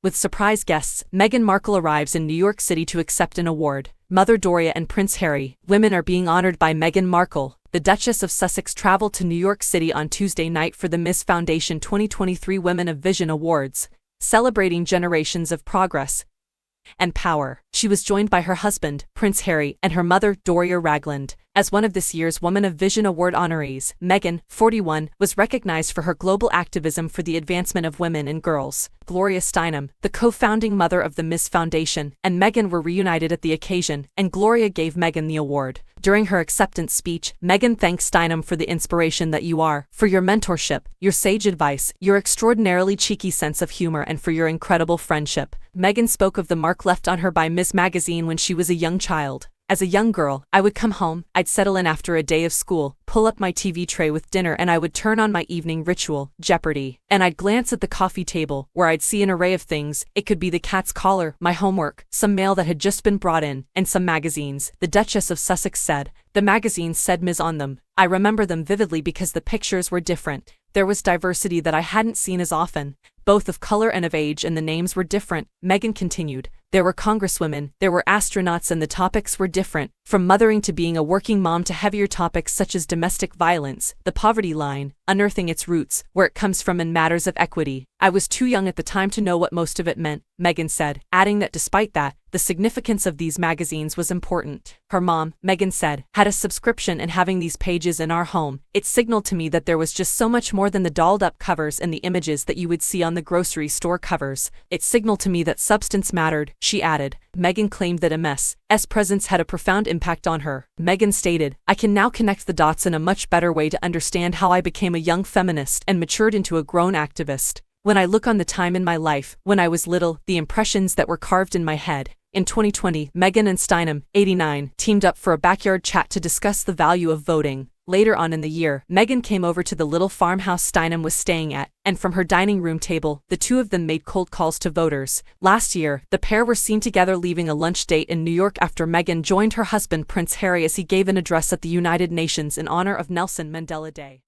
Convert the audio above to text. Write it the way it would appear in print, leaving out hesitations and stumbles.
with surprise guests. Meghan Markle arrives in New York City to accept an award. Mother Doria and Prince Harry. Women are being honored by Meghan Markle. The Duchess of Sussex traveled to New York City on Tuesday night for the Miss Foundation 2023 Women of Vision Awards, celebrating generations of progress and power. She was joined by her husband, Prince Harry, and her mother, Doria Ragland. As one of this year's Women of Vision Award honorees, Meghan, 41, was recognized for her global activism for the advancement of women and girls. Gloria Steinem, the co-founding mother of the Miss Foundation, and Meghan were reunited at the occasion, and Gloria gave Meghan the award. During her acceptance speech, Meghan thanked Steinem for the inspiration that you are, for your mentorship, your sage advice, your extraordinarily cheeky sense of humor, and for your incredible friendship. Meghan spoke of the mark left on her by Ms. Magazine when she was a young child. As a young girl, I would come home, I'd settle in after a day of school, pull up my TV tray with dinner, and I would turn on my evening ritual, Jeopardy! And I'd glance at the coffee table, where I'd see an array of things. It could be the cat's collar, my homework, some mail that had just been brought in, and some magazines. The Duchess of Sussex said. The magazines said Ms. on them. I remember them vividly because the pictures were different. There was diversity that I hadn't seen as often, both of color and of age, and the names were different. Meghan continued. There were congresswomen, there were astronauts, and the topics were different, from mothering to being a working mom to heavier topics such as domestic violence, the poverty line, unearthing its roots, where it comes from, and matters of equity. I was too young at the time to know what most of it meant, Meghan said, adding that despite that, the significance of these magazines was important. Her mom, Meghan said, had a subscription, and having these pages in our home, it signaled to me that there was just so much more than the dolled-up covers and the images that you would see on the grocery store covers. It signaled to me that substance mattered, she added. Meghan claimed that MS.'s presence had a profound impact on her. Meghan stated, I can now connect the dots in a much better way to understand how I became a young feminist and matured into a grown activist. When I look on the time in my life, when I was little, the impressions that were carved in my head. In 2020, Meghan and Steinem, 89, teamed up for a backyard chat to discuss the value of voting. Later on in the year, Meghan came over to the little farmhouse Steinem was staying at, and from her dining room table, the two of them made cold calls to voters. Last year, the pair were seen together leaving a lunch date in New York after Meghan joined her husband Prince Harry as he gave an address at the United Nations in honor of Nelson Mandela Day.